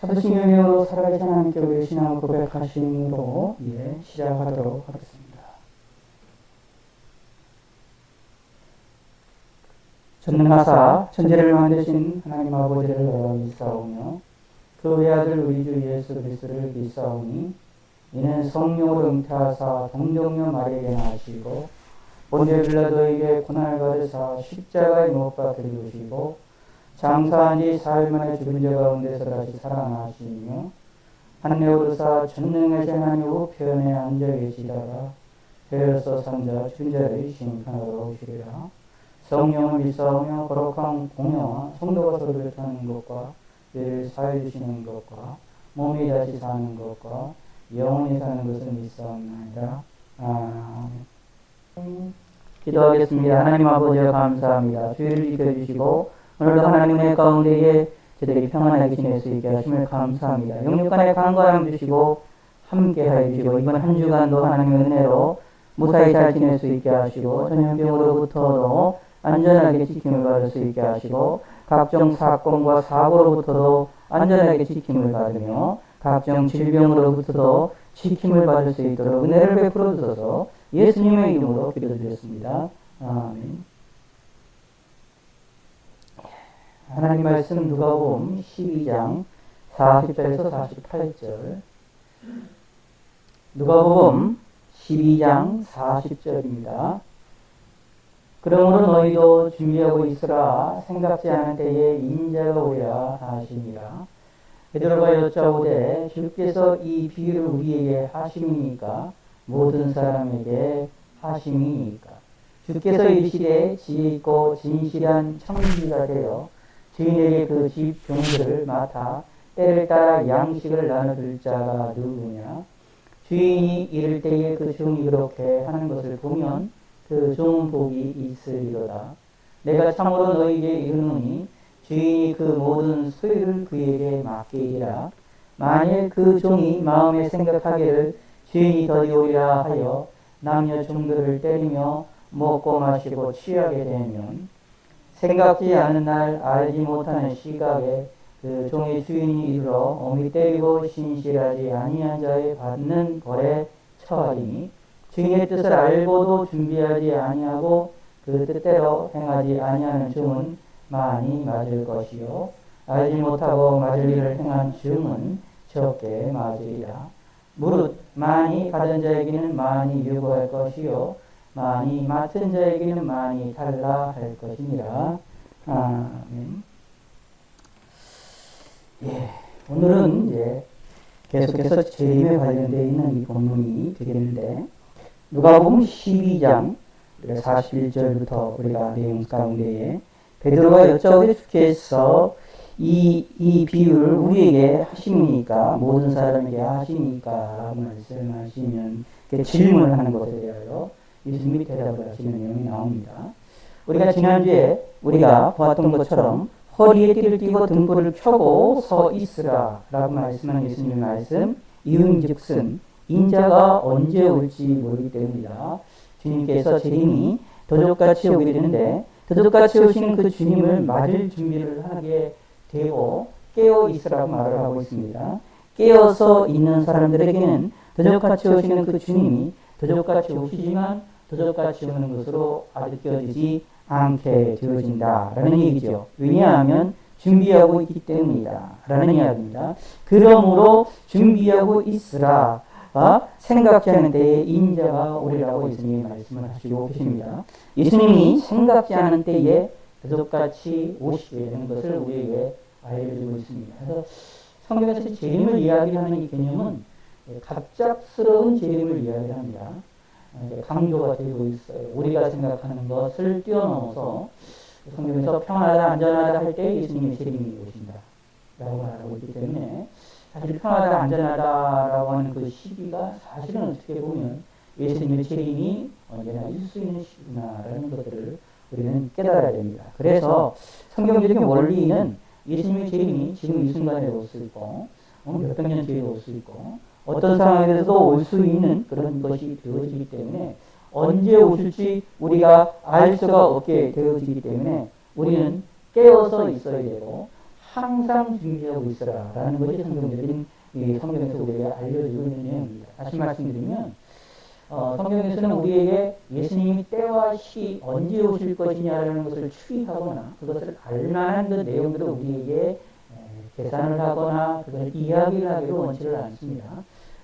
사도신경으로 살아계신 하나님께 우리의 신앙을 고백하심으로 시작하도록 하겠습니다. 전능하사 천지를 만드신 하나님 아버지를 내가 믿사오며 그 외아들 우리 주 예수 그리스도를 믿사오니 이는 성령으로 잉태하사 동정녀 마리아에게 나시고 본디오 빌라도에게 고난을 받으사 십자가에 못 박혀 죽으시고 장사한 지 사흘 만에 죽은 자 가운데서 다시 살아나시며 하늘에 오르사 전능하신 하나님 우편에 앉아 계시다가 되어서 산자 죽은 자를 심판하러 오시리라. 성령을 믿사오며 거룩한 공회와 성도가 서로 교통하는 것과 죄를 사해 주시는 것과 몸이 다시 사는 것과 영원히 사는 것을 믿사옵나이다. 아멘. 기도하겠습니다. 하나님 아버지여 감사합니다. 주의를 지켜주시고 오늘도 하나님의 가운데에 저들이 평안하게 지낼 수 있게 하심을 감사합니다. 영육간에 강건함 주시고 함께하여 주시고 이번 한 주간도 하나님의 은혜로 무사히 잘 지낼 수 있게 하시고 전염병으로부터도 안전하게 지킴을 받을 수 있게 하시고 각종 사건과 사고로부터도 안전하게 지킴을 받으며 각종 질병으로부터도 지킴을 받을 수 있도록 은혜를 베풀어 주셔서 예수님의 이름으로 기도드렸습니다. 아멘. 하나님 말씀 누가복음 12장 40절에서 48절. 누가복음 12장 40절입니다. 그러므로 너희도 준비하고 있으라. 생각지 않은 때에 인자가 오야 하시니라. 베드로가 여짜오되 주께서 이 비유를 우리에게 하심이니까 모든 사람에게 하심이니까. 주께서 이르시되 지혜 있고 진실한 청지가 되어 주인에게 그 집 종들을 맡아 때를 따라 양식을 나눠줄 자가 누구냐. 주인이 이를 때에 그 종이 그렇게 하는 것을 보면 그 종은 복이 있으리로다. 내가 참으로 너희에게 이르노니 주인이 그 모든 소유를 그에게 맡기리라. 만일 그 종이 마음에 생각하기를 주인이 더디 오리라 하여 남녀 종들을 때리며 먹고 마시고 취하게 되면 생각지 않은 날 알지 못하는 시각에 그 종의 주인이 이르러 어미 때리고 신실하지 아니한 자의 받는 벌에 처하리니 주인의 뜻을 알고도 준비하지 아니하고 그 뜻대로 행하지 아니하는 종은 많이 맞을 것이요 알지 못하고 맞을 일을 행한 종은 적게 맞으리라. 무릇 많이 받은 자에게는 많이 요구할 것이요 많이 맡은 자에게는 많이 달라 할 것이니라. 아멘. 오늘은 계속해서 재림에 관련되어 있는 이 본문이 되겠는데, 누가복음 12장 41절부터 우리가 내용 가운데에 베드로가 여짜오되 주께서 이 비유를 우리에게 하심이니까 모든 사람에게 하시니까 라고 말씀하시면 질문을 하는 것에 대하여 예수님이 대답을 하시는 내용이 나옵니다. 우리가 지난주에 우리가 보았던 것처럼 허리에 띠를 띠고 등불을 켜고 서 있으라 라고 말씀한 예수님의 말씀, 이윤즉슨 인자가 언제 올지 모르기 때문이다. 주님께서 재림이 도적같이 오게 되는데 도적같이 오시는 그 주님을 맞을 준비를 하게 되고 깨어 있으라고 말을 하고 있습니다. 깨어서 있는 사람들에게는 도적같이 오시는 그 주님이 도적같이 오시지만 도적같이 오는 것으로 느껴지지 않게 되어진다라는 얘기죠. 왜냐하면 준비하고 있기 때문이다 라는 이야기입니다. 그러므로 준비하고 있으라. 생각지 않은 때에 인자가 오리라고 예수님이 말씀을 하시고 계십니다. 예수님이 생각지 않은 때에 도적같이 오시게 되는 것을 우리에게 알려주고 있습니다. 그래서 성경에서 재림을 이야기하는 이 개념은 갑작스러운 재림을 이야기합니다. 강조가 되고 있어요. 우리가 생각하는 것을 뛰어넘어서 성경에서 평안하다 안전하다 할 때 예수님의 재림이 오신다 라고 말하고 있기 때문에 사실 평안하다 안전하다라고 하는 그 시기가 사실은 어떻게 보면 예수님의 재림이 언제나 있을 수 있는 시기구나라는 것들을 우리는 깨달아야 됩니다. 그래서 성경적인 원리는 예수님의 재림이 지금 이 순간에 올 수 있고 몇백 년 뒤에 올 수 있고 어떤 상황에서도 올 수 있는 그런 것이 되어지기 때문에 언제 오실지 우리가 알 수가 없게 되어지기 때문에 우리는 깨어서 있어야 되고 항상 준비하고 있어라라는 것이 성경적인 이 성경에서 우리에게 알려주고 있는 내용입니다. 다시 말씀드리면 성경에서는 우리에게 예수님이 때와 시 언제 오실 것이냐라는 것을 추리하거나 그것을 알만한 그 내용들을 우리에게 계산을 하거나 그걸 이야기를 하기로 원치를 않습니다.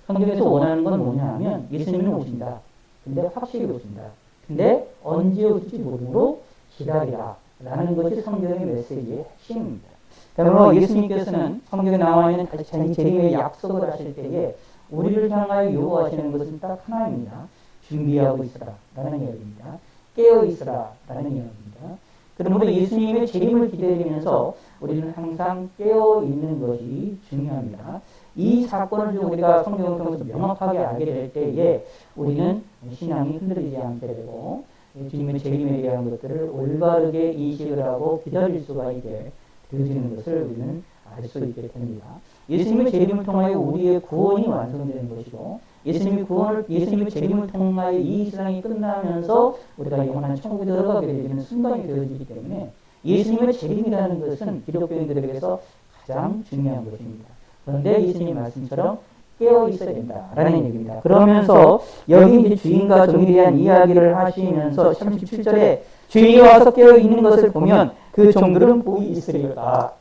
성경에서 원하는 건 뭐냐 하면 예수님은 오신다. 근데 확실히 오신다. 근데 언제 오실지 모르므로 기다리라 라는 것이 성경의 메시지의 핵심입니다. 그러므로 예수님께서는 성경에 나와 있는 자기 재림의 약속을 하실 때에 우리를 향하여 요구하시는 것은 딱 하나입니다. 준비하고 있어라 라는 이야기입니다. 깨어 있어라 라는 이야기입니다. 그러므로 예수님의 재림을 기다리면서 우리는 항상 깨어 있는 것이 중요합니다. 이 사건을 좀 우리가 성경을 통해서 명확하게 알게 될 때에 우리는 신앙이 흔들리지 않게 되고 주님의 재림에 대한 것들을 올바르게 인식을 하고 기다릴 수가 있게 되어지는 것을 우리는 알 수 있게 됩니다. 예수님의 재림을 통하여 우리의 구원이 완성되는 것이고 예수님의 재림을 통하여 이 세상이 끝나면서 우리가 영원한 천국에 들어가게 되는 순간이 되어지기 때문에 예수님의 재림이라는 것은 기독교인들에게서 가장 중요한 것입니다. 그런데 예수님 말씀처럼 깨어 있어야 된다라는 얘기입니다. 그러면서 여기 이제 주인과 종에 대한 이야기를 하시면서 37절에 주인이 와서 깨어 있는 것을 보면 그 종들은 복이 있으리로다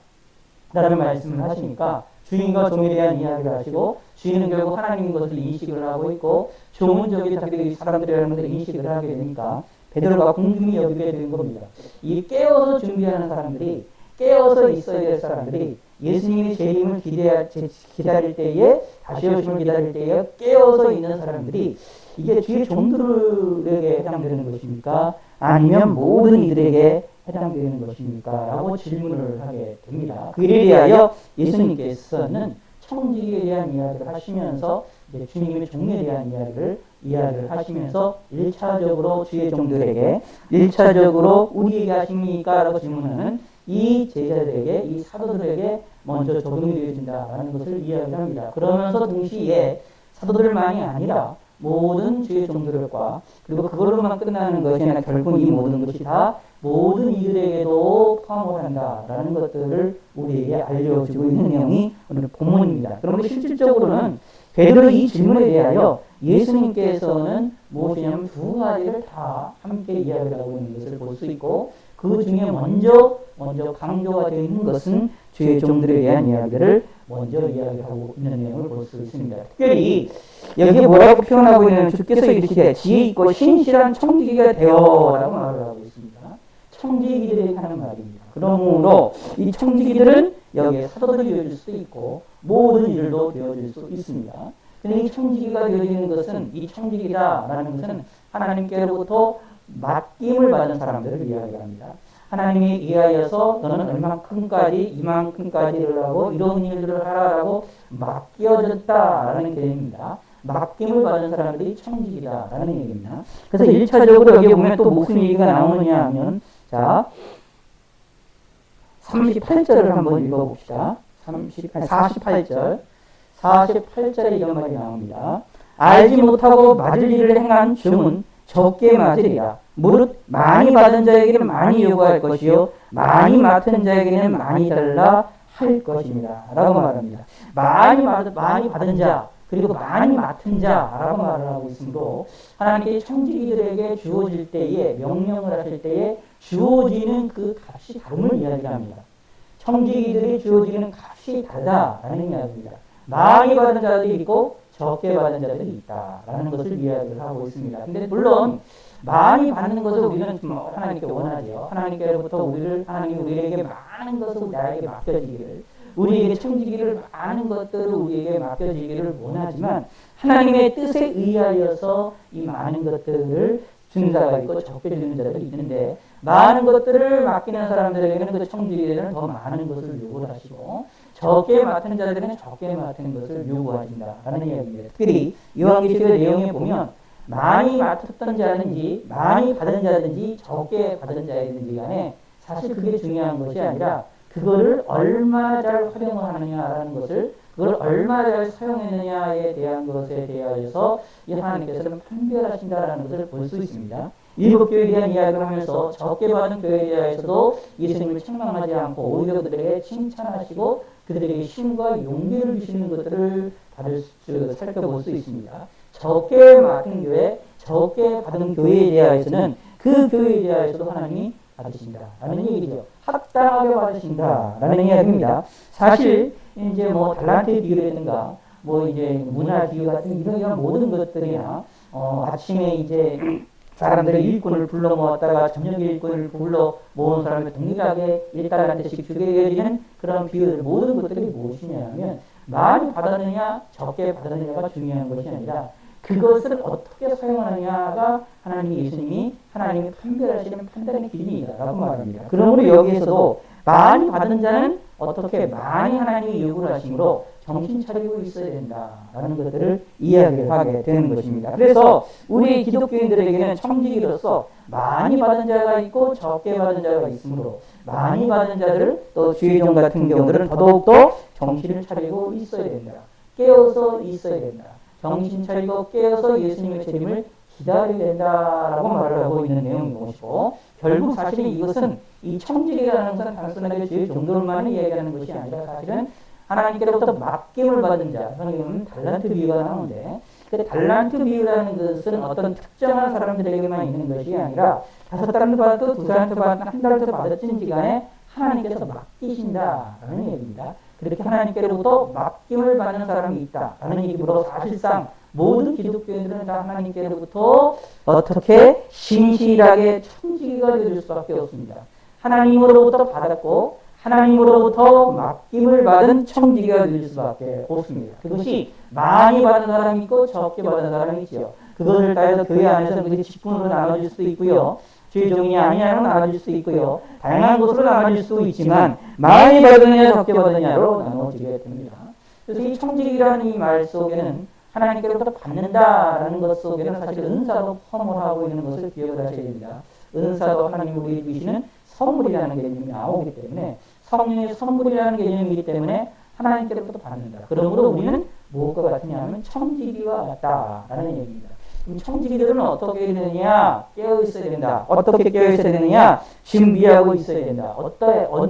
라는 말씀을 하시니까 주인과 종에 대한 이야기를 하시고 주인은 결국 하나님인 것을 인식을 하고 있고 종은 저기 자기들이 사람들이라는 것을 인식을 하게 되니까 베드로가 궁중히 여기게 된 겁니다. 이 깨어서 준비하는 사람들이 깨어서 있어야 될 사람들이 예수님의 재림을 기다릴 때에 다시 오심을 기다릴 때에 깨어서 있는 사람들이 이게 주의 종들에게 해당되는 것입니까? 아니면 모든 이들에게 해당되는 것입니까? 라고 질문을 하게 됩니다. 그에 대하여 예수님께서는 청지기에 대한 이야기를 하시면서 이제 주님의 종에 대한 이야기를 하시면서 1차적으로 주의 종들에게 1차적으로 우리에게 하십니까? 라고 질문하는 이 제자들에게 이 사도들에게 먼저 적용이 되어진다라는 것을 이야기합니다. 그러면서 동시에 사도들만이 아니라 모든 주의 종들과 그리고 그걸로만 끝나는 것이 아니라 결국 이 모든 것이 다 모든 이들에게도 포함을 한다라는 것들을 우리에게 알려주고 있는 내용이 오늘 본문입니다. 그런데 실질적으로는 베드로의 이 질문에 대하여 예수님께서는 무엇이냐면 두 가지를 다 함께 이야기를 하고 있는 것을 볼 수 있고 그 중에 먼저 강조가 되어 있는 것은 주의 종들에 대한 이야기를 먼저 이야기하고 있는 내용을 볼 수 있습니다. 특별히 여기에 뭐라고 표현하고 있는 주께서 이르시되 지혜 있고 신실한 청지기가 되어라고 말을 하고 있습니다. 청지기들에게 하는 말입니다. 그러므로 이 청지기들은 여기에 사도들이 되어줄 수도 있고 모든 일도 되어줄 수 있습니다. 근데 이 청지기가 되어지는 것은 이 청지기다라는 것은 하나님께로부터 맡김을 받은 사람들을 이야기합니다. 하나님이 이하여서 너는 얼마큼까지 이만큼까지를 하고 이런 일들을 하라라고 맡겨졌다라는 개념입니다. 맡김을 받은 사람들이 청지기다라는 얘기입니다. 그래서 1차적으로 여기에 보면 또 무슨 얘기가 나오느냐 하면 자 38절을 한번 읽어봅시다. 48절에 이런 말이 나옵니다. 알지 못하고 맞을 일을 행한 종은 적게 맞으리라. 무릇 많이 받은 자에게는 많이 요구할 것이요 많이 맡은 자에게는 많이 달라 할 것입니다. 라고 말합니다. 많이 받은 자 그리고 많이 맡은 자라고 말을 하고 있으므로 하나님께 청지기들에게 주어질 때에 명령을 하실 때에 주어지는 그 값이 다름을 이야기합니다. 청지기들이 주어지는 값이 다르다라는 이야기입니다. 많이 받은 자들이 있고 적게 받은 자들이 있다라는 것을 이야기를 하고 있습니다. 근데 물론 많이 받는 것을 우리는 하나님께 원하죠. 하나님께로부터 하나님이 우리에게 많은 것을 나에게 맡겨지기를, 우리에게 청지기를 많은 것들을 우리에게 맡겨지기를 원하지만 하나님의 뜻에 의하여서 이 많은 것들을 주는 자가 있고 적게 주는 자들이 있는데 많은 것들을 맡기는 사람들에게는 그 청지기들은 더 많은 것을 요구를 하시고 적게 맡은 자들은 적게 맡은 것을 요구하신다라는 이야기입니다. 특별히 요한계시록의 내용에 보면 많이 맡았던 자든지 많이 받은 자든지 적게 받은 자든지 간에 사실 그게 중요한 것이 아니라 그거를 얼마나 잘 활용을 하느냐라는 것을 그걸 얼마나 잘 사용했느냐에 대한 것에 대하여서 이 하나님께서는 판별하신다라는 것을 볼 수 있습니다. 일곱 교회에 대한 이야기를 하면서 적게 받은 교회에 대해서도 예수님을 책망하지 않고 오히려 그들에게 칭찬하시고 그들에게 힘과 용기를 주시는 것들을 살펴볼 수 있습니다. 적게 받은 교회, 적게 받은 교회에 대하여서는 그 교회에 대하여서도 하나님이 받으신다라는 얘기죠. 합당하게 받으신다라는 이야기입니다. 사실 이제 뭐 달란트의 비유라든가 뭐 이제 문화 비유 같은 이런 모든 것들이나 아침에 이제 사람들의 일꾼을 불러 모았다가 저녁에 일꾼을 불러 모은 사람을 동일하게 1달란트씩 주게 여기는 그런 비유들 모든 것들이 무엇이냐면 많이 받았느냐 적게 받았느냐가 중요한 것이 아니라 그것을 어떻게 사용하느냐가 예수님이 하나님이 판별하시는 판단의 기준이다라고 말합니다. 그러므로 여기에서도 많이 받은 자는 어떻게 많이 하나님이 요구를 하심으로 정신 차리고 있어야 된다라는 것들을 이야기를 하게 되는 것입니다. 그래서 우리 기독교인들에게는 청지기로서 많이 받은 자가 있고 적게 받은 자가 있으므로 많이 받은 자들을 또 주의종 같은 경우들은 더더욱더 정신을 차리고 있어야 된다. 깨어서 있어야 된다. 정신 차리고 깨어서 예수님의 재림을 기다려야 된다라고 말을 하고 있는 내용인 것이고 결국 사실은 이것은 이 청지기라는 것은 단순하게 주의 종들만을 이야기하는 것이 아니라 사실은 하나님께로부터 맡김을 받은 자, 성경은 달란트 비유가 나오는데 그 달란트 비유라는 것은 어떤 특정한 사람들에게만 있는 것이 아니라 5달란트 받았든 2달란트 받았든 1달란트 받았든 시간에 하나님께서 맡기신다라는 얘기입니다. 그렇게 하나님께로부터 맡김을 받는 사람이 있다라는 얘기로 사실상 모든 기독교인들은 다 하나님께로부터 어떻게 신실하게 청지기가 될 수밖에 없습니다. 하나님으로부터 받았고 하나님으로부터 맡김을 받은 청지기가 될 수밖에 없습니다. 그것이 많이 받은 사람이 있고 적게 받은 사람이 있죠. 그것을 따라서 교회 안에서 그것이 직분으로 나눠질 수도 있고요. 주의 종이 아니냐로 나눠질 수 있고요. 다양한 것으로 나눠질 수 있지만 많이 받느냐 적게 받느냐로 나눠지게 됩니다. 그래서 이 청지기라는 이 말 속에는 하나님께로부터 받는다라는 것 속에는 사실 은사도 포함하고 있는 것을 기억을 하셔야 됩니다. 은사도 하나님이 우리에게 주시는 선물이라는 개념이 나오기 때문에 성령의 선물이라는 개념이기 때문에 하나님께로부터 받는다. 그러므로 우리는 무엇과 같으냐면 청지기와 같다라는 얘기입니다. 청지기들은 어떻게 해야 되느냐? 깨어 있어야 된다. 어떻게 깨어 있어야 되느냐? 준비하고 있어야 된다.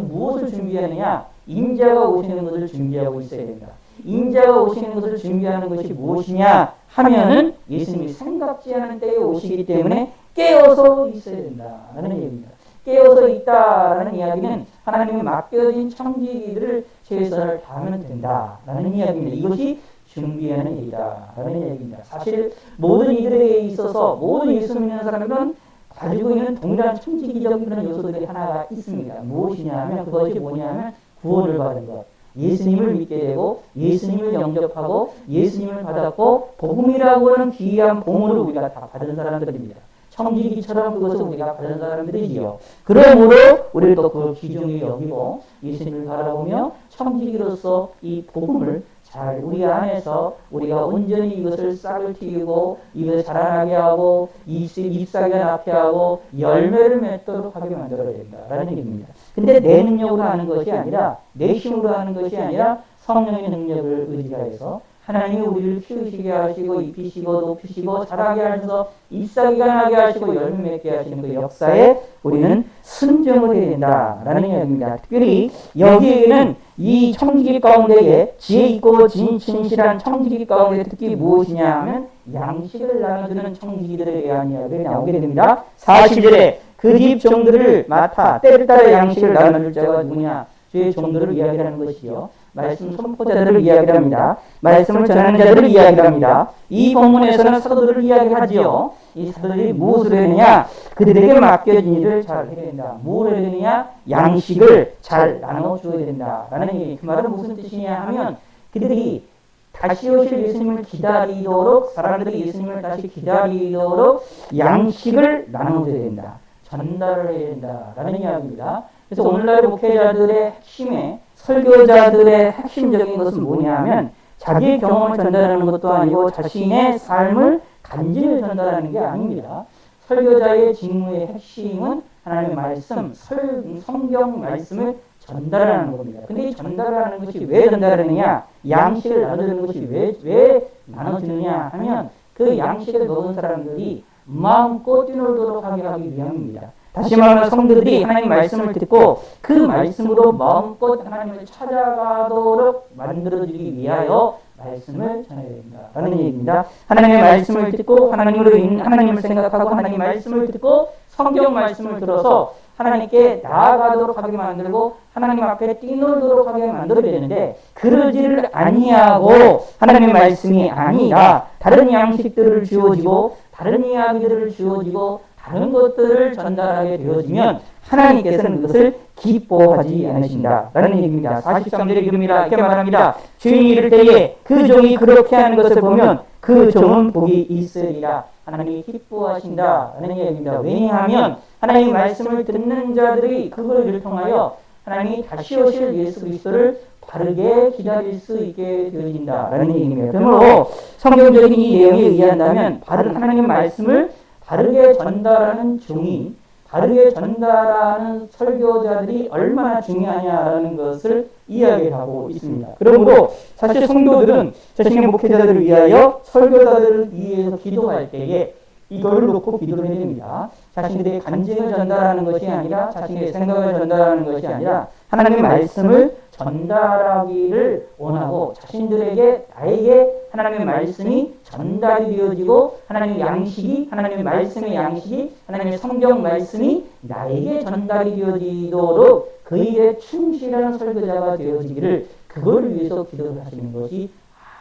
무엇을 준비하느냐? 인자가 오시는 것을 준비하고 있어야 된다. 인자가 오시는 것을 준비하는 것이 무엇이냐 하면은 예수님이 생각지 않은 때에 오시기 때문에 깨어서 있어야 된다라는 얘기입니다. 깨어서 있다라는 이야기는 하나님이 맡겨진 청지기들을 최선을 다하면 된다라는 이야기입니다. 이것이 준비하는 일이다라는 얘기입니다. 사실 모든 이들에게 있어서 모든 예수 믿는 사람들은 가지고 있는 동일한 청지기적인 그런 요소들이 하나가 있습니다. 무엇이냐 하면 그것이 뭐냐면 구원을 받은 것. 예수님을 믿게 되고 예수님을 영접하고 예수님을 받았고 복음이라고 하는 귀한 보물을 우리가 다 받은 사람들입니다. 청지기처럼 그것을 우리가 받은 사람들이지요. 그러므로 우리를 또 그 귀중히 여기고 예수님을 바라보며 청지기로서 이 복음을 잘 우리 안에서 우리가 온전히 이것을 싹을 틔우고 이것을 자라나게 하고 잎사귀가 나게 하고 열매를 맺도록 하게 만들어야 된다라는 얘기입니다. 근데 내 능력으로 하는 것이 아니라 내 힘으로 하는 것이 아니라 성령의 능력을 의지하여서 하나님이 우리를 키우시게 하시고 입히시고 높이시고 자라게 하셔서 잎사귀가 나게 하시고 열매 맺게 하시는 그 역사에 우리는 순종을 해야 된다라는 이야기입니다. 특별히 여기에는 이 청지기 가운데에 지혜 있고 진실한 청지기 가운데 특히 무엇이냐 하면 양식을 나눠주는 청지기들에 대한 이야기가 나오게 됩니다. 40절에 그 집 종들을 맡아 때를 따라 양식을 나눠줄 자가 누구냐? 주의 종들을 이야기하는 것이요. 말씀 선포자들을 이야기합니다. 말씀을 전하는 자들을 이야기합니다. 이 본문에서는 사도들을 이야기하지요. 이 사도들이 무엇을 했느냐? 그들에게 맡겨진 일을 잘 해야 된다. 무엇을 해야 되느냐? 양식을 잘 나눠줘야 된다라는 얘기. 그 말은 무슨 뜻이냐 하면 그들이 다시 오실 예수님을 기다리도록 사람들이 예수님을 다시 기다리도록 양식을 나눠줘야 된다. 전달을 해야 된다라는 이야기입니다. 그래서 오늘날 목회자들의 핵심에 설교자들의 핵심적인 것은 뭐냐면 자기의 경험을 전달하는 것도 아니고 자신의 삶을 간증을 전달하는 게 아닙니다. 설교자의 직무의 핵심은 하나님의 말씀, 성경 말씀을 전달하는 겁니다. 근데 이 전달하는 것이 왜 전달하느냐? 양식을 나눠주는 것이 왜 나눠주느냐 하면 그 양식을 먹은 사람들이 마음껏 뛰놀도록 하게 하기 위함입니다. 다시 말하면 성도들이 하나님 말씀을 듣고 그 말씀으로 마음껏 하나님을 찾아가도록 만들어주기 위하여 말씀을 전해야 된다 라는 얘기입니다. 하나님의 말씀을 듣고 하나님을 생각하고 하나님 말씀을 듣고 성경 말씀을 들어서 하나님께 나아가도록 하게 만들고 하나님 앞에 뛰놀도록 하게 만들어야 되는데, 그러지를 아니하고 하나님의 말씀이 아니라 다른 양식들을 주어지고 다른 이야기들을 주어지고 다른 것들을 전달하게 되어지면 하나님께서는 그것을 기뻐하지 않으신다라는 얘기입니다. 43절에 이렇게 말합니다. 주인이 이를 때에 그 종이 그렇게 하는 것을 보면 그 종은 복이 있으리라. 하나님이 기뻐하신다라는 얘기입니다. 왜냐하면 하나님의 말씀을 듣는 자들이 그것을 통하여 하나님이 다시 오실 예수 그리스도를 바르게 기다릴 수 있게 되어진다라는 얘기입니다. 그러므로 성경적인 이 내용에 의한다면 바른 하나님의 말씀을 바르게 전달하는 종이, 바르게 전달하는 설교자들이 얼마나 중요하냐라는 것을 이야기하고 있습니다. 그러므로 사실 성도들은 자신의 목회자들을 위하여 설교자들을 위해서 기도할 때에 이걸 놓고 기도를 해야 됩니다. 자신들의 간증을 전달하는 것이 아니라, 자신의 생각을 전달하는 것이 아니라 하나님의 말씀을 전달하기를 원하고, 자신들에게 나에게 하나님의 말씀이 전달이 되어지고 하나님의 말씀의 양식이 하나님의 성경 말씀이 나에게 전달이 되어지도록 그 일에 충실한 설교자가 되어지기를, 그걸 위해서 기도를 하시는 것이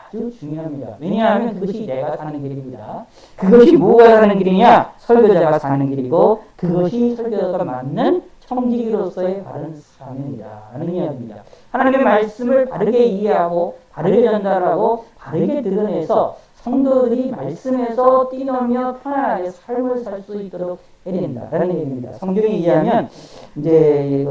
아주 중요합니다. 왜냐하면 그것이 내가 사는 길입니다. 그것이 뭐가 사는 길이냐? 설교자가 사는 길이고 그것이 설교자가 맞는 청지기로서의 바른 사명이다 라는 이야기입니다. 하나님의 말씀을 바르게 이해하고 바르게 전달하고 바르게 드러내서 성도들이 말씀에서 뛰놀며 편안하게 삶을 살 수 있도록 해야 된다라는 얘기입니다. 성경에 의하면 이제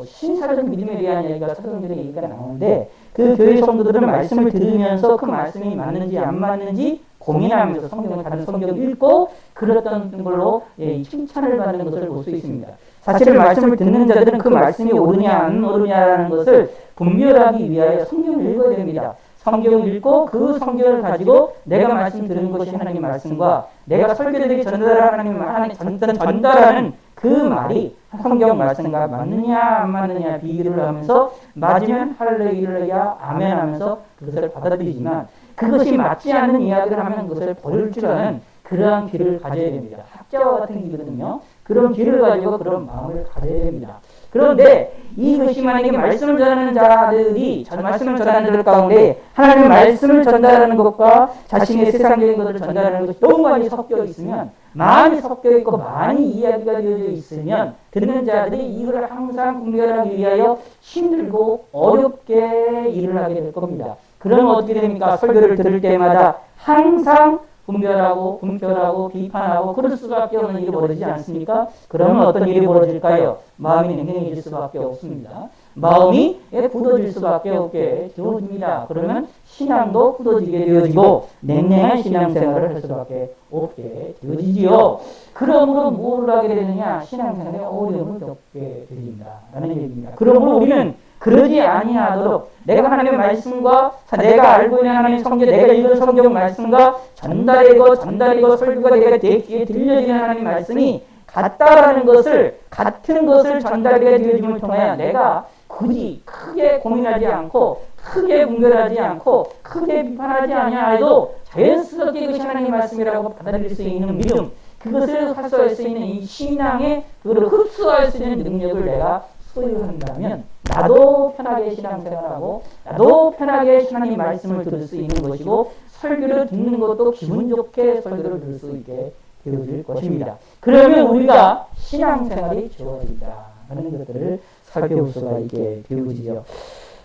신사적 믿음에 대한 얘기가 성경에 얘기가 나오는데, 그 교회 성도들은 말씀을 들으면서 그 말씀이 맞는지 안 맞는지 고민하면서 성경을 다른 성경을 읽고 그랬던 걸로 칭찬을 받는 것을 볼 수 있습니다. 사실 말씀을 듣는 자들은 그 말씀이 옳으냐 안 옳으냐라는 것을 분별하기 위하여 성경을 읽어야 됩니다. 성경을 읽고 그 성경을 가지고 내가 말씀 들은 것이 하나님의 말씀과 내가 설교들에게 전달하는 그 말이 성경 말씀과 맞느냐 안 맞느냐 비교를 하면서 맞으면 할렐루야 아멘 하면서 그것을 받아들이지만, 그것이 맞지 않는 이야기를 하면 그것을 버릴 줄 아는 그러한 길을 가져야 됩니다. 학자와 같은 길이거든요. 그런 길을 가지고 그런 마음을 가져야 됩니다. 그런데 이것이 만약에 말씀을 전하는 자들이 말씀을 전하는 자들 가운데 하나님의 말씀을 전달하는 것과 자신의 세상적인 것을 전달하는 것이 너무 많이 섞여 있으면, 많이 섞여 있고 많이 이야기가 되어져 있으면 듣는 자들이 이걸 항상 분별하기 위하여 힘들고 어렵게 일을 하게 될 겁니다. 그러면 어떻게 됩니까? 설교를 들을 때마다 항상 분별하고 분별하고 비판하고 그럴 수밖에 없는 일이 벌어지지 않습니까? 그러면 어떤 일이 벌어질까요? 마음이 냉랭해질 수밖에 없습니다. 마음이 굳어질 수밖에 없게 되어집니다. 그러면 신앙도 굳어지게 되어지고 냉랭한 신앙생활을 할 수밖에 없게 되어지지요. 그러므로 뭘 하게 되느냐? 신앙생활에 어려움을 겪게 됩니다 라는 얘기입니다. 그러므로 우리는 그러지 아니하도록 내가 하나님의 말씀과 내가 알고 있는 하나님의 성경, 내가 읽은 성경 말씀과 전달이고 설교가 내가 내 귀에 들려지는 하나님의 말씀이 같다라는 것을, 같은 것을 전달하게 되어짐을 통하여 내가 굳이 크게 고민하지 않고 크게 분별하지 않고 크게 비판하지 아니하여도 자연스럽게 이것이 하나님의 말씀이라고 받아들일 수 있는 믿음, 그것을 흡수할 수 있는 이 신앙의 그걸 흡수할 수 있는 능력을 내가 소유한다면 나도 편하게 신앙생활하고 나도 편하게 하나님의 말씀을 들을 수 있는 것이고, 설교를 듣는 것도 기분 좋게 설교를 들을 수 있게 되어질 것입니다. 그러면 우리가 신앙생활이 좋아진다 하는 것들을 살펴볼 수가 있게 되어지죠.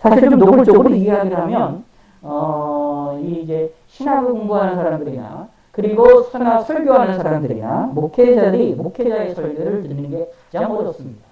사실 좀 노골적으로 이야기를 하면 이제 신학을 공부하는 사람들이나 그리고 설교하는 사람들이나 목회자의 설교를 듣는 게 가장 어렵습니다.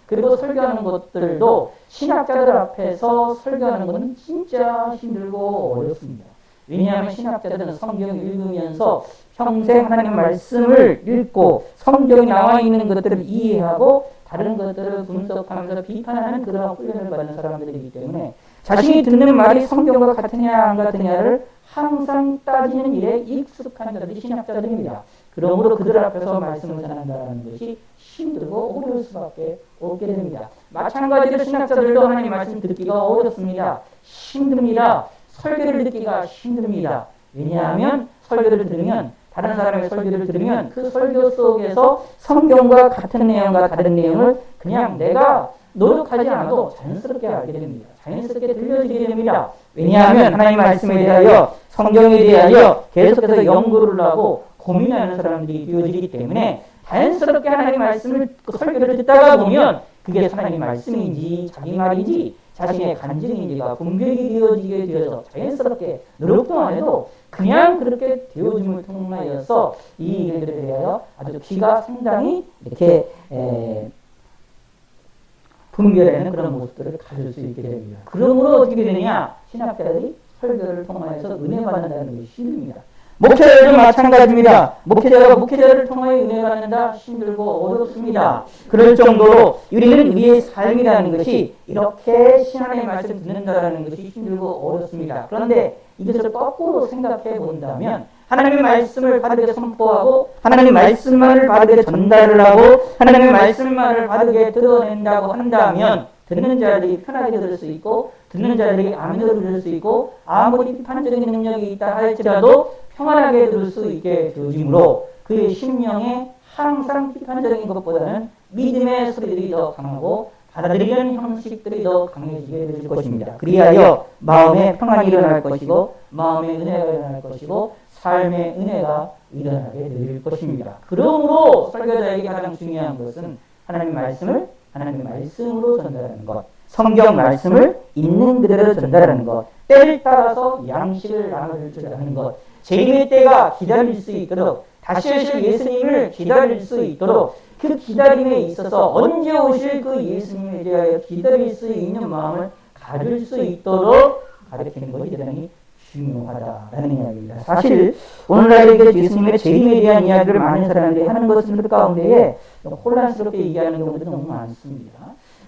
그리고 설교하는 것들도 신학자들 앞에서 설교하는 것은 진짜 힘들고 어렵습니다. 왜냐하면 신학자들은 성경을 읽으면서 평생 하나님 말씀을 읽고 성경에 나와 있는 것들을 이해하고 다른 것들을 분석하면서 비판하는 그런 훈련을 받는 사람들이기 때문에 자신이 듣는 말이 성경과 같으냐 안 같으냐를 항상 따지는 일에 익숙한 자들이 신학자들입니다. 그러므로 그들 앞에서 말씀을 전한다는 것이 힘들고 어려울 수밖에 없게 됩니다. 마찬가지로 신학자들도 하나님 말씀 듣기가 어렵습니다. 힘듭니다. 설교를 듣기가 힘듭니다. 왜냐하면 설교를 들으면, 다른 사람의 설교를 들으면 그 설교 속에서 성경과 같은 내용과 다른 내용을 그냥 내가 노력하지 않아도 자연스럽게 알게 됩니다. 자연스럽게 들려지게 됩니다. 왜냐하면 하나님 말씀에 대하여, 성경에 대하여 계속해서 연구를 하고 고민하는 사람들이 되어지기 때문에 자연스럽게 하나님 말씀을, 그 설교를 듣다가 보면 그게 하나님 말씀인지 자기 말인지 자신의 간증인지가 분별이 되어지게 되어서 자연스럽게 노력도 안 해도 그냥 그렇게 되어짐을 통하여서 이 일들에 대하여 아주 귀가 상당히 이렇게 분별하는 그런 모습들을 가질 수 있게 됩니다. 그러므로 어떻게 되느냐? 신학자들이 설교를 통하여서 은혜 받는다는 것이 힘듭니다. 목회자도 마찬가지입니다. 목회자가 목회자를 통하여 은혜 받는다 힘들고 어렵습니다. 그럴 정도로 우리는 우리의 삶이라는 것이 이렇게 신앙의 말씀을 듣는다는 것이 힘들고 어렵습니다. 그런데 이것을 거꾸로 생각해 본다면 하나님의 말씀을 바르게 선포하고 하나님의 말씀만을 바르게 전달을 하고 하나님의 말씀만을 바르게 드러낸다고 한다면 듣는 자들이 편하게 들을 수 있고 듣는 자들이 아멘으로 들을 수 있고 아무리 비판적인 능력이 있다 할지라도 평안하게 들을 수 있게 되어지므로 그의 심령에 항상 비판적인 것보다는 믿음의 소리들이 더 강하고 받아들이는 형식들이 더 강해지게 될 것입니다. 그리하여 마음에 평안이 일어날 것이고 마음의 은혜가 일어날 것이고 삶의 은혜가 일어나게 될 것입니다. 그러므로 설교자에게 가장 중요한 것은 하나님의 말씀을 하나님의 말씀으로 전달하는 것, 성경 말씀을 있는 그대로 전달하는 것, 때를 따라서 양식을 나눠줄 줄 아는 것, 재림의 때가 기다릴 수 있도록, 다시 오실 예수님을 기다릴 수 있도록, 그 기다림에 있어서 언제 오실 그 예수님에 대하여 기다릴 수 있는 마음을 가질 수 있도록 가르치는 것이 대단히 중요하다라는 이야기입니다. 사실 오늘날 예수님의 재림에 대한 이야기를 많은 사람들이 하는 것들 가운데에 혼란스럽게 얘기하는 경우들이 너무 많습니다.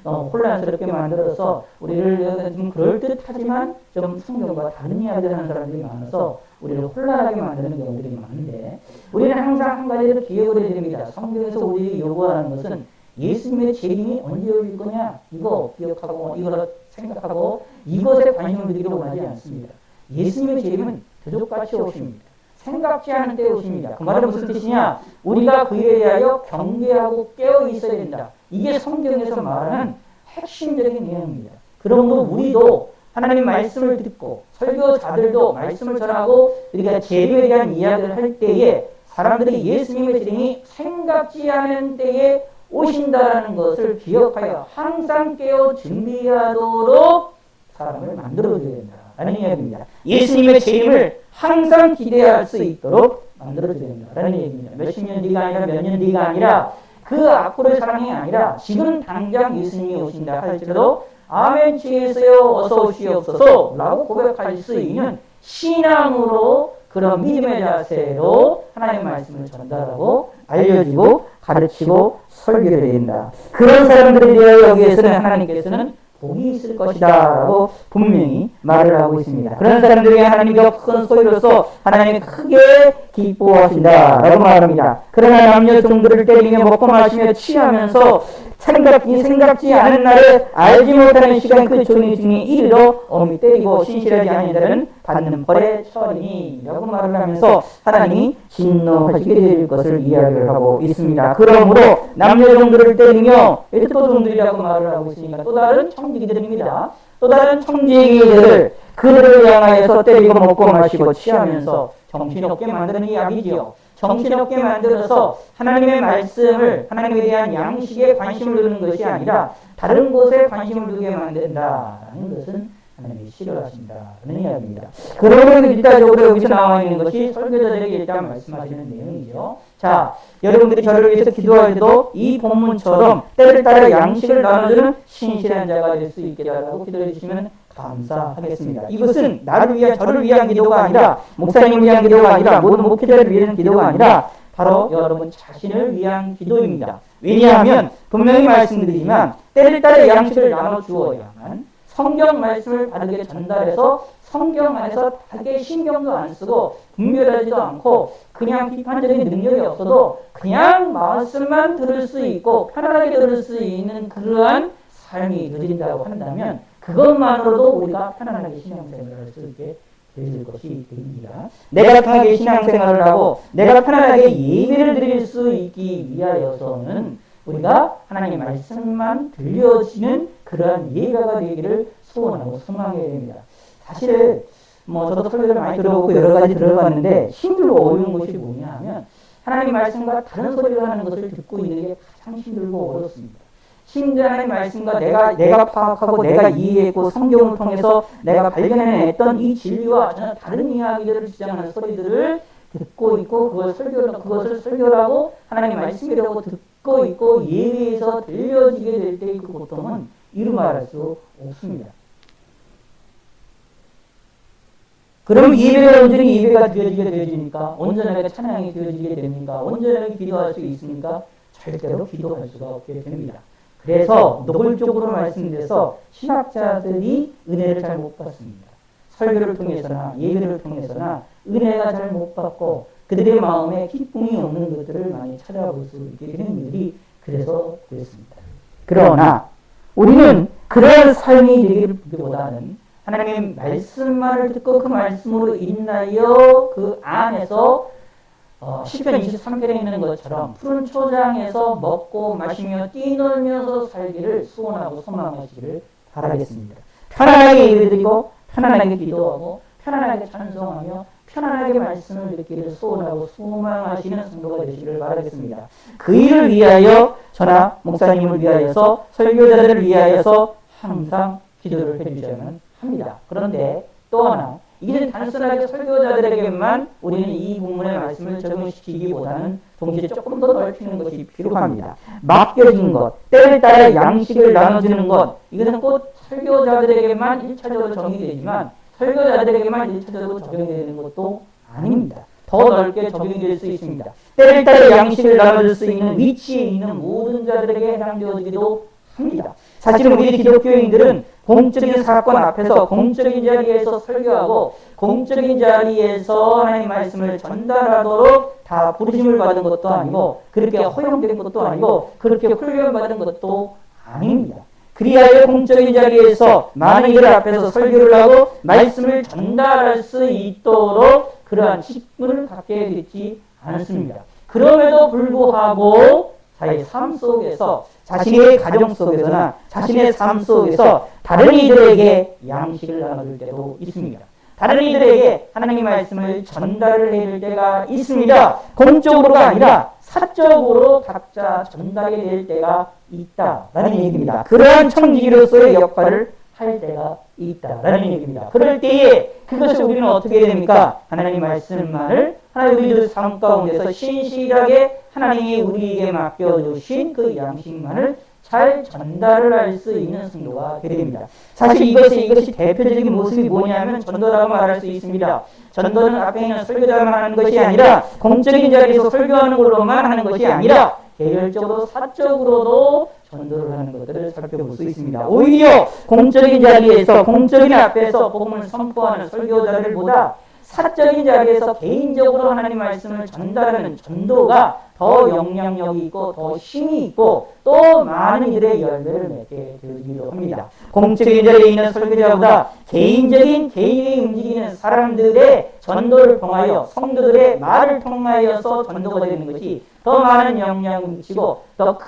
혼란스럽게 만들어서 우리를 좀 그럴듯하지만 좀 성경과 다른 이야기를 하는 사람들이 많아서 우리를 혼란하게 만드는 경우들이 많은데 우리는 항상 한 가지를 기억을 해야 됩니다. 성경에서 우리에게 요구하는 것은 예수님의 재림이 언제 올 거냐 이거 기억하고 이걸 생각하고 이것에 관심을 두기로 하지 않습니다. 예수님의 재림은 대족같이 오십니다. 생각지 않은 때에 오십니다. 그 말은 무슨 뜻이냐? 우리가 그에 대하여 경계하고 깨어 있어야 된다. 이게 성경에서 말하는 핵심적인 내용입니다. 그러므로 우리도 하나님 말씀을 듣고 설교자들도 말씀을 전하고 우리가 재림에 대한 이야기를 할 때에 사람들이 예수님의 재림이 생각지 않은 때에 오신다는 것을 기억하여 항상 깨어 준비하도록 사람을 만들어줘야 된다라는 이야기입니다. 예수님의 재림을 항상 기대할 수 있도록 만들어줘야 된다라는 얘기입니다. 몇십 년 뒤가 아니라 몇 년 뒤가 아니라 그 앞으로의 사랑이 아니라 지금 당장 예수님이 오신다 할지라도 아멘 주예수여 어서 오시옵소서 라고 고백할 수 있는 신앙으로 그런 믿음의 자세로 하나님의 말씀을 전달하고 알려주고 가르치고 설교를 해야 된다. 그런 사람들에 대하여 여기에서는 하나님께서는 복이 있을 것이다 라고 분명히 말을 하고 있습니다. 그런 사람들에게 하나님이 더 큰 소리로서 하나님이 크게 기뻐하신다 라고 말합니다. 그러나 남녀 종들을 때리며 먹고 마시며 취하면서 생각지 않은 날에 알지 못하는 시간 그 종이 중에 이르러 어미 때리고 신실하지 아닌 자는 받는 벌에 처하리니 라고 말을 하면서 하나님이 진노하시게 될 것을 이야기를 하고 있습니다. 그러므로 남녀 종들을 때리며 에스토 종들이라고 말을 하고 있으니까 또 다른 청지기들입니다. 또 다른 청지기들 그들을 향하여서 때리고 먹고 마시고 취하면서 정신없게 만드는 이야기지요. 정신없게 만들어서 하나님의 말씀을 하나님에 대한 양식에 관심을 두는 것이 아니라 다른 곳에 관심을 두게 만든다라는 것은 하나님이 싫어하신다는 이야기입니다. 그러므로 일차적으로 여기서 나와 있는 것이 설교자들에게 일단 말씀하시는 내용이죠. 자, 여러분들이 저를 위해서 기도할 때도 이 본문처럼 때를 따라 양식을 나눠주는 신실한 자가 될 수 있겠다라고 기도해 주시면 감사하겠습니다. 이것은 나를 위한 저를 위한 기도가 아니라 목사님을 위한 기도가 아니라 모든 목회자를 위한 기도가 아니라 바로 여러분 자신을 위한 기도입니다. 왜냐하면 분명히 말씀드리지만 때를 따라 양식을 나눠 주어야만 성경 말씀을 바르게 전달해서 성경 안에서 다르게 신경도 안 쓰고 분별하지도 않고 그냥 비판적인 능력이 없어도 그냥 말씀만 들을 수 있고 편안하게 들을 수 있는 그러한 삶이 누린다고 한다면 그것만으로도 우리가 편안하게 신앙생활을 할 수 있게 될 것이 됩니다. 내가 편하게 신앙생활을 하고 내가 편안하게 예배를 드릴 수 있기 위하여서는 우리가 하나님의 말씀만 들려지는 그러한 예배가 되기를 소원하고 소망해야 됩니다. 사실 저도 설교를 많이 들어보고 여러 가지 들어봤는데 힘들고 어려운 것이 뭐냐 하면 하나님 말씀과 다른 소리를 하는 것을 듣고 있는 게 가장 힘들고 어렵습니다. 심지어 하나님 말씀과 내가 파악하고 내가 이해했고 성경을 통해서 내가 발견해냈던 이 진리와 전혀 다른 이야기들을 주장하는 소리들을 듣고 있고 그것을 설교하고 하나님 말씀이라고 듣고 있고 예배에서 들려지게 될 때의 그 고통은 이루 말할 수 없습니다. 그럼 예배가 온전히 예배가 되어지니까 온전하게 찬양이 되어지게 됩니까? 온전하게 기도할 수 있습니까? 절대로 기도할 수가 없게 됩니다. 그래서 노골적으로 말씀드려서 신학자들이 은혜를 잘 못 받습니다. 설교를 통해서나 예배를 통해서나 은혜가 잘 못 받고 그들의 마음에 기쁨이 없는 것들을 많이 찾아볼 수 있게 되는 일이 그래서 그렇습니다. 그러나 우리는 그런 삶이 되기보다는 하나님의 말씀만을 듣고 그 말씀으로 인하여 그 안에서 시편 23편에 있는 것처럼 푸른 초장에서 먹고 마시며 뛰놀면서 살기를 소원하고 소망하시기를 바라겠습니다. 편안하게 예배드리고 편안하게 기도하고 편안하게 찬송하며 편안하게 말씀을 듣기를 소원하고 소망하시는 성도가 되시기를 바라겠습니다. 그 일을 위하여 저나 목사님을 위하여서 설교자들을 위하여서 항상 기도를 해주셔야만 합니다. 그런데 또 하나 이게 단순하게 설교자들에게만 우리는 이 본문의 말씀을 적용시키기보다는 동시에 조금 더 넓히는 것이 필요합니다. 맡겨진 것, 때를 따라 양식을 나눠주는 것, 이것은 꼭 설교자들에게만 1차적으로 정의되지만 설교자들에게만 1차적으로 적용되는 것도 아닙니다. 더 넓게 적용이 될 수 있습니다. 때를 따라 양식을 나눠줄 수 있는 위치에 있는 모든 자들에게 해당되어지기도 합니다. 사실은 우리 기독교인들은 공적인 사건 앞에서 공적인 자리에서 설교하고 공적인 자리에서 하나님의 말씀을 전달하도록 다 부르심을 받은 것도 아니고 그렇게 허용된 것도 아니고 그렇게 훈련받은 것도 아닙니다. 그리하여 공적인 자리에서 많은 이들 앞에서 설교를 하고 말씀을 전달할 수 있도록 그러한 직분을 갖게 되지 않습니다. 그럼에도 불구하고 자기의 삶 속에서 자신의 가정 속에서나 자신의 삶 속에서 다른 이들에게 양식을 나눠줄 때도 있습니다. 다른 이들에게 하나님의 말씀을 전달을 해줄 때가 있습니다. 공적으로가 아니라 사적으로 각자 전달이 될 때가 있다라는 얘기입니다. 그러한 청지기로서의 역할을 할 때가 있다라는 얘기입니다. 그럴 때에 그것을 우리는 어떻게 해야 됩니까? 하나님의 말씀만을 하나님 우리들 삶 가운데서 신실하게 하나님이 우리에게 맡겨주신 그 양식만을 잘 전달을 할 수 있는 성도가 되게 됩니다. 사실 이것이 대표적인 모습이 뭐냐면 전도라고 말할 수 있습니다. 전도는 앞에 있는 설교자만 하는 것이 아니라 공적인 자리에서 설교하는 걸로만 하는 것이 아니라 개별적으로 사적으로도 전도를 하는 것들을 살펴볼 수 있습니다. 오히려 공적인 자리에서 공적인 앞에서 복음을 선포하는 설교자들보다 사적인 자리에서 개인적으로 하나님 말씀을 전달하는 전도가 더 영향력이 있고 더 힘이 있고 또 많은 일의 열매를 맺게 되기도 합니다. 공적인 자리에 있는 설교자보다 개인이 움직이는 사람들의 전도를 통하여 성도들의 말을 통하여서 전도가 되는 것이 더 많은 영향을 미치고 더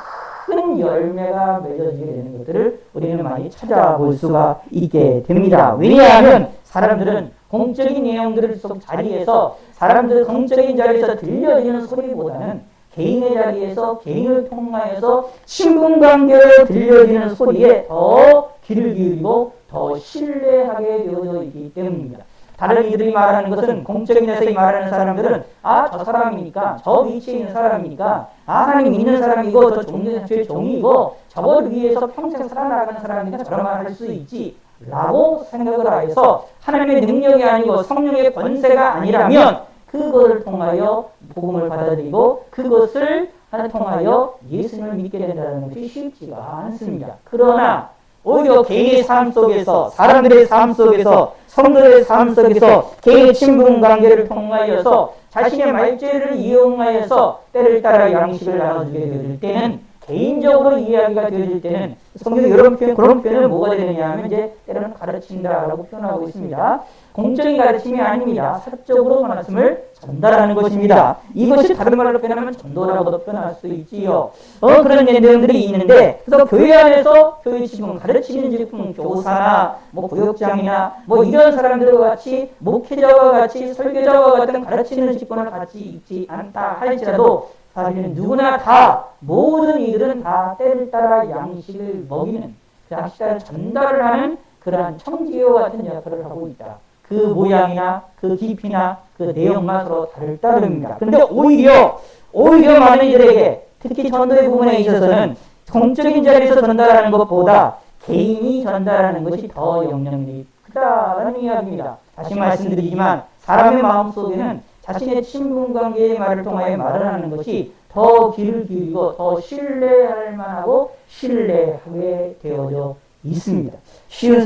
큰 열매가 맺어지게 되는 것들을 우리는 많이 찾아볼 수가 있게 됩니다. 왜냐하면 사람들은 공적인 내용들을 속 자리에서 사람들은 공적인 자리에서 들려지는 소리보다는 개인의 자리에서 개인을 통하여서 친분관계로 들려지는 소리에 더 귀를 기울이고 더 신뢰하게 되어져 있기 때문입니다. 다른 이들이 말하는 것은 공적인 데서 말하는 사람들은 저 사람이니까 저 위치에 있는 사람이니까 하나님 믿는 사람이고 저 종교의 종이고 저걸 위해서 평생 살아나가는 사람이니까 저런 말을 할 수 있지 라고 생각을 해서 하나님의 능력이 아니고 성령의 권세가 아니라면 그것을 통하여 복음을 받아들이고 그것을 통하여 예수님을 믿게 된다는 것이 쉽지가 않습니다. 그러나 오히려 개인의 삶 속에서, 사람들의 삶 속에서, 성도의 삶 속에서 개인의 친분 관계를 통하여서 자신의 말죄를 이용하여서 때를 따라 양식을 나눠주게 될 때는, 개인적으로 이야기가 되어질 때는 성경에 이런 표현, 그런 표현을 뭐가 되느냐 하면 이제 때로는 가르친다라고 표현하고 있습니다. 공적인 가르침이 아닙니다. 사적으로 말씀을 전달하는 것입니다. 이것이 다른 말로 표현하면 전도라고도 표현할 수 있지요. 그런 내용들이 있는데, 그래서 교회 안에서 교회 직분, 가르치는 직분, 교사나 뭐 구역장이나 뭐 이런 사람들과 같이 목회자와 같이 설교자와 같은 가르치는 직분을 같이 있지 않다 할지라도 사실은 누구나 다, 모든 이들은 다 때를 따라 양식을 먹이는, 그 양식을 전달을 하는 그러한 청지기와 같은 역할을 하고 있다. 그 모양이나 그 깊이나 그 내용만 서로 다를 따름입니다. 그런데 오히려 많은 이들에게, 특히 전도의 부분에 있어서는 공적인 자리에서 전달하는 것보다 개인이 전달하는 것이 더 영향력이 크다라는 이야기입니다. 다시 말씀드리지만 사람의 마음속에는 자신의 친분관계의 말을 통하여 말을 하는 것이 더 귀를 기울이고 더 신뢰할 만하고 신뢰하게 되어져 있습니다. 쉬운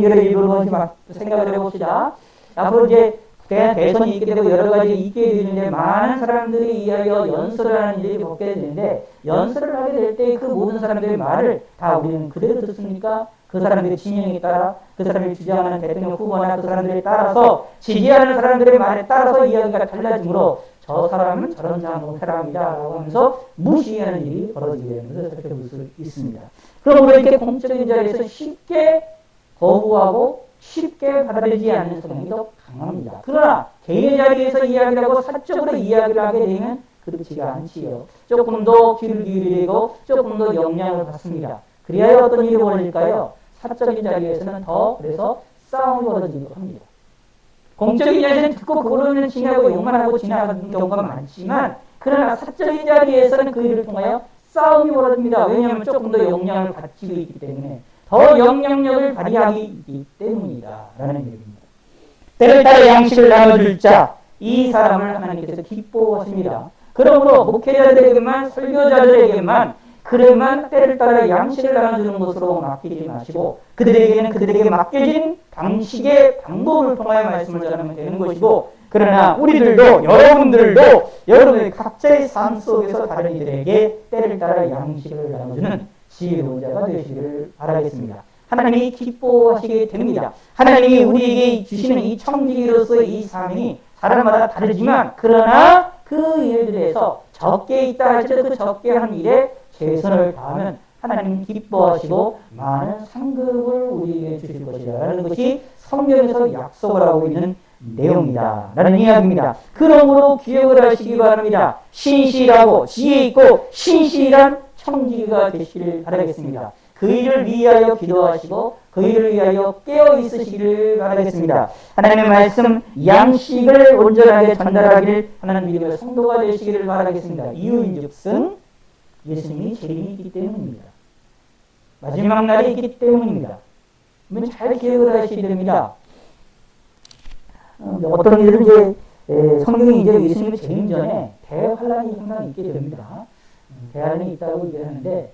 예를 일부러 생각을 해봅시다. 앞으로 이제 대선이 있게 되고 여러 가지 있게 되는데, 많은 사람들이 이하여 연설을 하는 일이 벌게 되는데, 연설을 하게 될 때 그 모든 사람들의 말을 다 우리는 그대로 듣습니까? 그 사람들의 진영에 따라, 그 사람이 주장하는 대통령 후보나 그 사람들에 따라서, 지지하는 사람들의 말에 따라서 이야기가 달라지므로 저 사람은 저런 사람이다 라고 하면서 무시하는 일이 벌어지게 되는 것을 살펴볼 수 있습니다. 그러므로 이렇게 공적인 자리에서 쉽게 거부하고 쉽게 받아들이지 않는 성향이 더 강합니다. 그러나 개인의 자리에서 이야기를 하고 사적으로 이야기를 하게 되면 그렇지가 않지요. 조금 더 귀를 기울이고 조금 더 영향을 받습니다. 그래야 어떤 일이 벌어질까요? 사적인 자리에서는 더, 그래서 싸움이 벌어지기도 합니다. 공적인 자리에서는 듣고 그거로는 지나고 욕만 하고 지나가는 경우가 많지만, 그러나 사적인 자리에서는 그 일을 통하여 싸움이 벌어집니다. 왜냐하면 조금 더 영향을 받치고 있기 때문에, 더 영향력을 발휘하기 때문이다 라는 얘기입니다. 때를 따라 양식을 나눠줄 자, 이 사람을 하나님께서 기뻐하십니다. 그러므로 목회자들에게만, 설교자들에게만, 그래만 때를 따라 양식을 나눠주는 것으로 맡기지 마시고, 그들에게는 그들에게 맡겨진 방식의 방법을 통하여 말씀을 전하면 되는 것이고, 그러나 우리들도, 여러분들도 여러분의 각자의 삶 속에서 다른 이들에게 때를 따라 양식을 나눠주는 지혜로운 자가 되시기를 바라겠습니다. 하나님이 기뻐하시게 됩니다. 하나님이 우리에게 주시는 이 청지기로서의 이 사명이 사람마다 다르지만, 그러나 그 일들에서 적게 있다 할지라도 그 적게 한 일에 최선을 다하면 하나님 기뻐하시고 많은 상급을 우리에게 주실 것이다 라는 것이 성경에서 약속을 하고 있는 내용이다 라는 이야기입니다. 그러므로 기억을 하시기 바랍니다. 신실하고 지혜 있고 신실한 청지기가 되시길 바라겠습니다. 그 일을 위하여 기도하시고 그 일을 위하여 깨어 있으시기를 바라겠습니다. 하나님의 말씀 양식을 온전하게 전달하기를 하나님 믿음의 성도가 되시기를 바라겠습니다. 이유인즉슨 예수님이 재림이 있기 때문입니다. 마지막 날이 있기 때문입니다. 그러면 잘 기억을 하셔야 됩니다. 어떤 일은 이제 성경이 이제 예수님의 재림 전에 대환란이 항상 있게 됩니다. 대환란이 있다고 얘기하는데,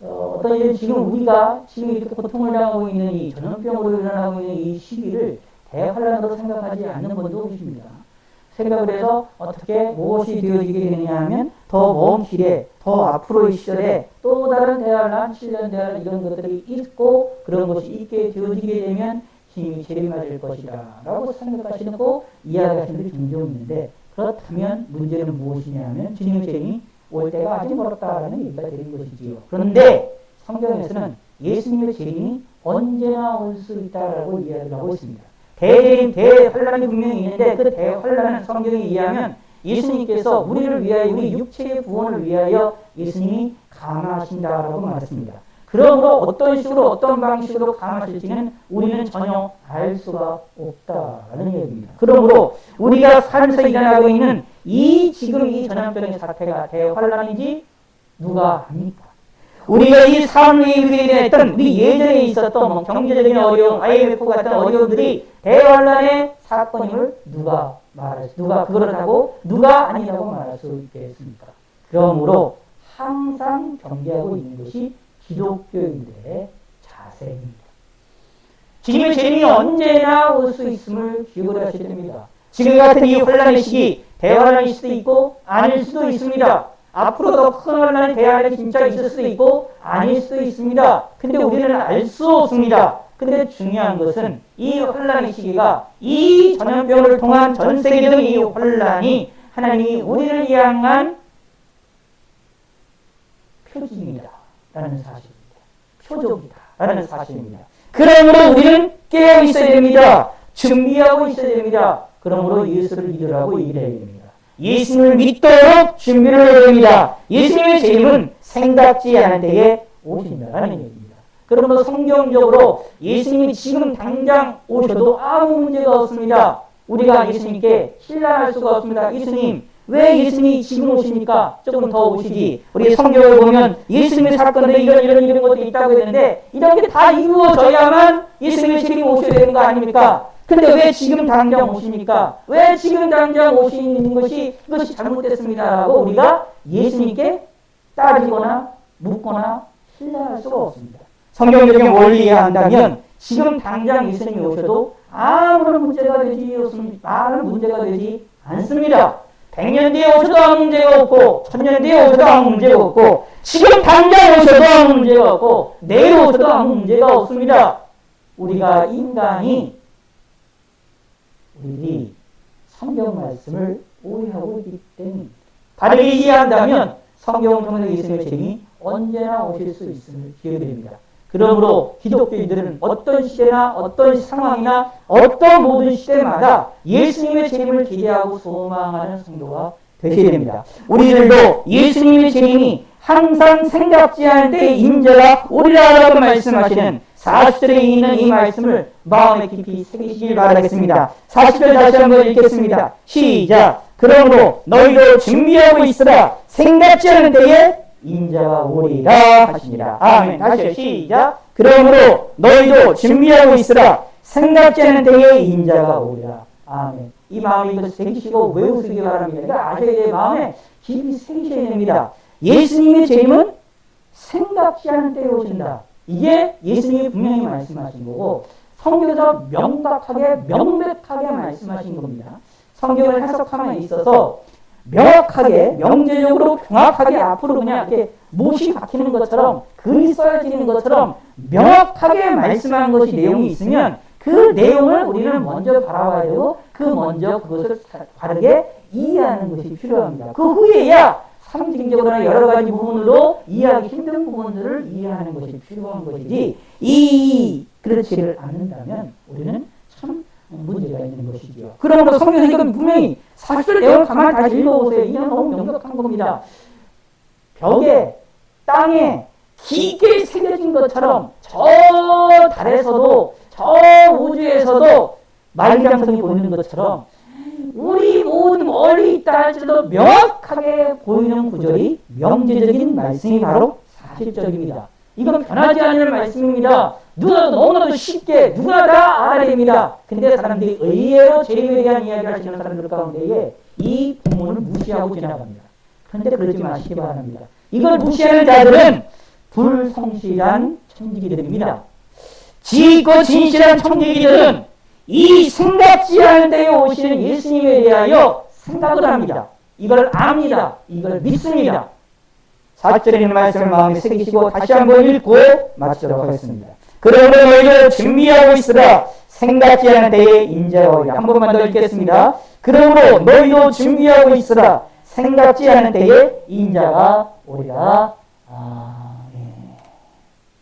어떤 일은 지금 우리가 지금 이렇게 고통을 당하고 있는 이 전염병으로 일어나고 있는 이 시기를 대환란으로 생각하지 않는 분도 계십니다. 생각을 해서 어떻게 무엇이 되어지게 되느냐 하면 더 먼 길에, 더 앞으로의 시절에 또 다른 대환란, 7년 대환란 이런 것들이 있고 그런 것이 있게 되어지게 되면 주님이 재림하실 것이다 라고 생각하시고 이야기하시는 분들이 종종 있는데, 그렇다면 문제는 무엇이냐 하면 주님의 재림이 올 때가 아직 멀었다라는 얘기가 되는 것이지요. 그런데 성경에서는 예수님의 재림이 언제나 올 수 있다라고 이야기를 하고 있습니다. 대재림, 대환란이 분명히 있는데 그 대환란은 성경에 의하면 예수님께서 우리를 위하여, 우리 육체의 구원을 위하여 예수님이 감하신다라고 말했습니다. 그러므로 어떤 식으로 어떤 방식으로 감하실지는 우리는 전혀 알 수가 없다라는 얘기입니다. 그러므로 우리가 삶에서 일어나고 있는 이 지금 이 전염병의 사태가 대환란인지 누가 압니까? 우리가 이 삶의 위기에 했던 우리 예전에 있었던 뭐 경제적인 어려움, IMF 같은 어려움들이 대환란의 사건임을 누가 그거를 하고 누가 아니라고 말할 수 있겠습니까? 그러므로 항상 경계하고 있는 것이 기독교인들의 자세입니다. 주님의 재림이 언제나 올 수 있음을 기억을 하셔야 됩니다. 지금 같은 이 혼란의 시기, 대환란일 수도 있고 아닐 수도 있습니다. 앞으로 더 큰 혼란이 대환란이 진짜 있을 수도 있고 아닐 수도 있습니다. 근데 우리는 알 수 없습니다. 근데 중요한 것은 이 혼란의 시기가 이 전염병을 통한 전 세계적인 이 혼란이 하나님이 우리를 향한 표징이다 라는 사실입니다. 표적이다 라는 사실입니다. 그러므로 우리는 깨어 있어야 됩니다. 준비하고 있어야 됩니다. 그러므로 예수를 믿으라고 얘기를 해야 됩니다. 예수님을 믿도록 준비를 해야 됩니다. 예수님의 재림은 생각지 않은 때에 오신다라는 얘기입니다. 그러므로 성경적으로 예수님이 지금 당장 오셔도 아무 문제가 없습니다. 우리가 예수님께 신뢰할 수가 없습니다. 예수님, 왜 예수님이 지금 오십니까? 조금 더 오시지. 우리 성경을 보면 예수님의 사건들이 이런 것들이 있다고 했는데 이런 게 다 이루어져야만 예수님의 재림이 오셔야 되는 거 아닙니까? 근데 왜 지금 당장 오십니까? 왜 지금 당장 오시는 것이 이것이 잘못됐습니다라고 우리가 예수님께 따지거나 묻거나 신뢰할 수가 없습니다. 성경적인 원리에 한다면 지금 당장 예수님이 오셔도 아무런 문제가 되지 않습니다. 100년 뒤에 오셔도 아무 문제가 없고 1000년 뒤에 오셔도 아무 문제가 없고 지금 당장 오셔도 아무 문제가 없고 내일 오셔도 아무 문제가 없습니다. 우리가 인간이 우리들이 성경 말씀을 오해하고 있기 때문입니다. 다르게 이해한다면 성경을 통해서 예수님의 재림이 언제나 오실 수 있음을 기억드립니다. 그러므로 기독교인들은 어떤 시대나 어떤 상황이나 어떤 모든 시대마다 예수님의 재림을 기대하고 소망하는 성도가 되셔야 됩니다. 우리들도 예수님의 재림이 항상 생각지 않은 때에 인자가 오리라라고 말씀하시는 40절에 있는 이 말씀을 마음에 깊이 새기시길 바라겠습니다. 40절 다시 한번 읽겠습니다. 시작! 그러므로 너희도 준비하고 있으라. 생각지 않은 때에 인자가 오리라 하시니라. 아멘. 다시요. 시작! 그러므로 너희도 준비하고 있으라. 생각지 않은 때에 인자가 오리라. 아멘. 이 마음에 이것을 새기시고 외우시기 바랍니다. 이거 아셔야 돼요. 마음에 깊이 새기셔야 됩니다. 예수님의 재림은 생각지 않은 때에 오신다. 이게 예수님이 분명히 말씀하신 거고 성경에서 명백하게 말씀하신 겁니다. 성경을 해석함에 있어서 명확하게 명제적으로 정확하게 앞으로 그냥 이렇게 못이 박히는 것처럼 글이 써지는 것처럼 명확하게 말씀한 것이 내용이 있으면 그 내용을 우리는 먼저 바라봐야 되고 먼저 그것을 바르게 이해하는 것이 필요합니다. 그 후에야 상징적으로나 여러 가지 부분으로 이해하기 힘든 부분들을 이해하는 것이 필요한 것이지 그렇지를 않는다면 우리는 참 문제가 있는 것이죠. 그러므로 성경에서 이건 분명히 사실 내용을 가만히 다시 읽어보세요. 이건 너무 명백한 겁니다. 벽에 땅에 깊게 새겨진 것처럼 저 달에서도 저 우주에서도 만장성이 보이는 것처럼 우리 모든 멀리 있다 할지라도 명확하게 보이는 구절이 명제적인 말씀이 바로 사실적입니다. 이건 변하지 않는 말씀입니다. 너무나도 쉽게 누구나 다 알아야 됩니다. 근데 사람들이 의외로 재림에 대한 이야기를 하시는 사람들 가운데에 이 부분을 무시하고 지나갑니다. 그런데 그러지 마시기 바랍니다. 이걸 무시하는 자들은 불성실한 청지기들입니다. 지있고 진실한 청지기들은 이 생각지 않은 때에 오시는 예수님에 대하여 생각을 합니다. 이걸 압니다. 이걸 믿습니다. 40절에 있는 말씀을 마음에 새기시고 다시 한번 읽고 마치도록 하겠습니다. 그러므로 너희를 준비하고 있으라. 생각지 않은 때에 인자가 오리라. 한 번만 더 읽겠습니다. 그러므로 너희도 준비하고 있으라. 생각지 않은 때에 인자가 오리라. 아멘.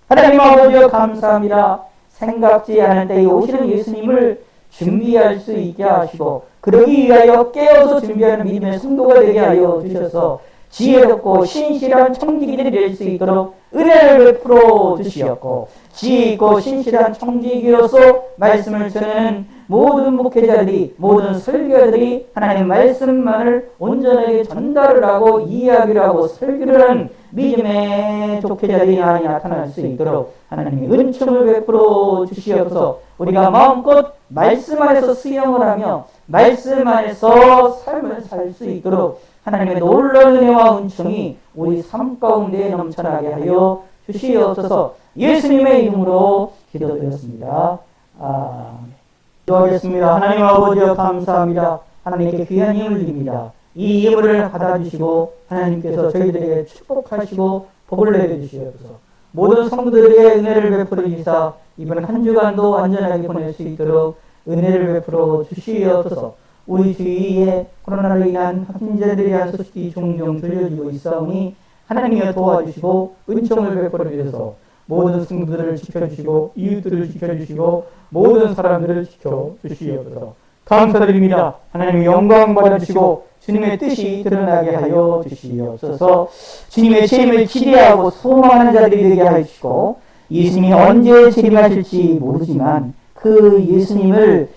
하나님 아버지여 감사합니다. 생각지 않은 때에 오시는 예수님을 준비할 수 있게 하시고 그러기 위하여 깨어서 준비하는 믿음의 성도가 되게 하여 주셔서 지혜롭고 신실한 청지기들이 될 수 있도록 은혜를 베풀어 주시었고 지혜 있고 신실한 청지기로서 말씀을 전하는 모든 목회자들이 모든 설교자들이 하나님 말씀만을 온전하게 전달을 하고 이야기를 하고 설교를 하는 믿음의 족회자들이 많이 나타날 수 있도록 하나님이 은총을 베풀어 주시옵소서. 우리가 마음껏 말씀 안에서 수용을 하며 말씀 안에서 삶을 살 수 있도록 하나님의 놀라운 은혜와 은총이 우리 삶 가운데 넘쳐나게 하여 주시옵소서. 예수님의 이름으로 기도드렸습니다. 아멘. 기도하겠습니다. 하나님 아버지여 감사합니다. 하나님께 귀한 힘을 드립니다. 이 예물을 받아주시고 하나님께서 저희들에게 축복하시고 복을 내려주시옵소서. 모든 성도들에게 은혜를 베풀어 주시사 이번 한 주간도 안전하게 보낼 수 있도록 은혜를 베풀어 주시옵소서. 우리 주위에 코로나로 인한 확진자들에 대한 소식이 종종 들려지고 있사오니 하나님이여 도와주시고 은총을 베풀어 주셔서 모든 성도들을 지켜주시고 이웃들을 지켜주시고 모든 사람들을 지켜주시옵소서. 감사드립니다. 하나님의 영광 받아주시고 주님의 뜻이 드러나게 하여 주시옵소서. 주님의 재림을 기대하고 소망하는 자들이 되게 하시고 예수님이 언제 재림하실지 모르지만 그 예수님을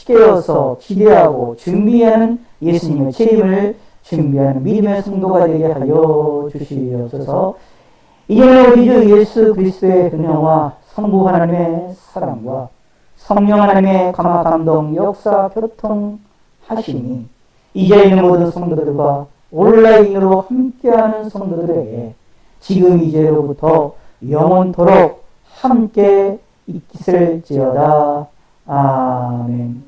깨어서 기대하고 준비하는 예수님의 재림을 준비하는 믿음의 성도가 되게 하여 주시옵소서. 이제는 우리 주 예수 그리스도의 은혜와 성부 하나님의 사랑과 성령 하나님의 감화 감동 역사 교통하시니 이제 있는 모든 성도들과 온라인으로 함께하는 성도들에게 지금 이제로부터 영원토록 함께 있을지어다. 아멘.